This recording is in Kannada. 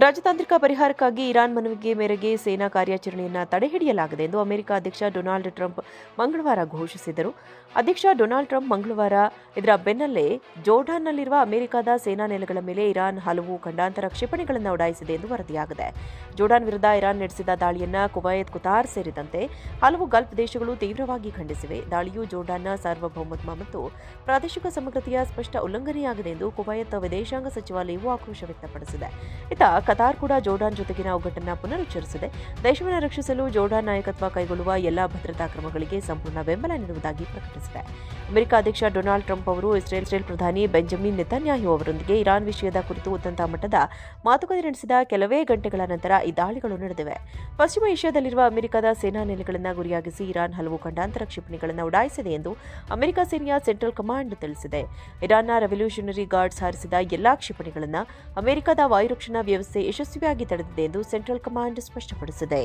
ರಾಜತಾಂತ್ರಿಕ ಪರಿಹಾರಕ್ಕಾಗಿ ಇರಾನ್ ಮನವಿಗೆ ಮೇರೆಗೆ ಸೇನಾ ಕಾರ್ಯಾಚರಣೆಯನ್ನು ತಡೆಹಿಡಿಯಲಾಗಿದೆ ಎಂದು ಅಮೆರಿಕ ಅಧ್ಯಕ್ಷ ಡೊನಾಲ್ಡ್ ಟ್ರಂಪ್ ಮಂಗಳವಾರ ಘೋಷಿಸಿದರು. ಅಧ್ಯಕ್ಷ ಡೊನಾಲ್ಡ್ ಟ್ರಂಪ್ ಮಂಗಳವಾರ ಇದರ ಬೆನ್ನಲ್ಲೇ ಜೋರ್ಡಾನ್ನಲ್ಲಿರುವ ಅಮೆರಿಕದ ಸೇನಾ ನೆಲೆಗಳ ಮೇಲೆ ಇರಾನ್ ಹಲವು ಖಂಡಾಂತರ ಕ್ಷಿಪಣಿಗಳನ್ನು ಉಡಾಯಿಸಿದೆ ಎಂದು ವರದಿಯಾಗಿದೆ. ಜೋರ್ಡಾನ್ ವಿರುದ್ಧ ಇರಾನ್ ನಡೆಸಿದ ದಾಳಿಯನ್ನು ಕುವೈತ್, ಕುತಾರ್ ಸೇರಿದಂತೆ ಹಲವು ಗಲ್ಫ್ ದೇಶಗಳು ತೀವ್ರವಾಗಿ ಖಂಡಿಸಿವೆ. ದಾಳಿಯು ಜೋರ್ಡಾನ್ನ ಸಾರ್ವಭೌಮತ್ವ ಮತ್ತು ಪ್ರಾದೇಶಿಕ ಸಮಗ್ರತೆಯ ಸ್ಪಷ್ಟ ಉಲ್ಲಂಘನೆಯಾಗಿದೆ ಎಂದು ಕುವೈತ್ ವಿದೇಶಾಂಗ ಸಚಿವಾಲಯವು ಆಕ್ರೋಶ ವ್ಯಕ್ತಪಡಿಸಿದೆ. ಕತಾರ್ ಕೂಡ ಜೋರ್ಡಾನ್ ಜೊತೆಗಿನ ಒಗ್ಗಟ್ಟನ್ನು ಪುನರುಚ್ಚರಿಸಿದೆ. ದೇಶವನ್ನು ರಕ್ಷಿಸಲು ಜೋರ್ಡಾನ್ ನಾಯಕತ್ವ ಕೈಗೊಳ್ಳುವ ಎಲ್ಲಾ ಭದ್ರತಾ ಕ್ರಮಗಳಿಗೆ ಸಂಪೂರ್ಣ ಬೆಂಬಲ ನೀಡುವುದಾಗಿ ಪ್ರಕಟಿಸಿದೆ. ಅಮೆರಿಕ ಅಧ್ಯಕ್ಷ ಡೊನಾಲ್ಡ್ ಟ್ರಂಪ್ ಅವರು ಇಸ್ರೇಲ್ ಪ್ರಧಾನಿ ಬೆಂಜಮಿನ್ ನೆತನ್ಯಾಹು ಅವರೊಂದಿಗೆ ಇರಾನ್ ವಿಷಯದ ಕುರಿತು ಉನ್ನತ ಮಟ್ಟದ ಮಾತುಕತೆ ನಡೆಸಿದ ಕೆಲವೇ ಗಂಟೆಗಳ ನಂತರ ಈ ದಾಳಿಗಳು ನಡೆದಿವೆ. ಪಶ್ಚಿಮ ಏಷ್ಯಾದಲ್ಲಿರುವ ಅಮೆರಿಕದ ಸೇನಾ ನೆಲೆಗಳನ್ನು ಗುರಿಯಾಗಿಸಿ ಇರಾನ್ ಹಲವು ಖಂಡಾಂತರ ಕ್ಷಿಪಣಿಗಳನ್ನು ಉಡಾಯಿಸಿದೆ ಎಂದು ಅಮೆರಿಕ ಸೇನೆಯ ಸೆಂಟ್ರಲ್ ಕಮಾಂಡ್ ತಿಳಿಸಿದೆ. ಇರಾನ್ನ ರೆವಲ್ಯೂಷನರಿ ಗಾರ್ಡ್ಸ್ ಹಾರಿಸಿದ ಎಲ್ಲಾ ಕ್ಷಿಪಣಿಗಳನ್ನು ಅಮೆರಿಕದ ವಾಯುರಕ್ಷಣಾ ವ್ಯವಸ್ಥೆ ಯಶಸ್ವಿಯಾಗಿ ತಡೆದಿದೆ ಎಂದು ಸೆಂಟ್ರಲ್ ಕಮಾಂಡ್ ಸ್ಪಷ್ಟಪಡಿಸಿದೆ.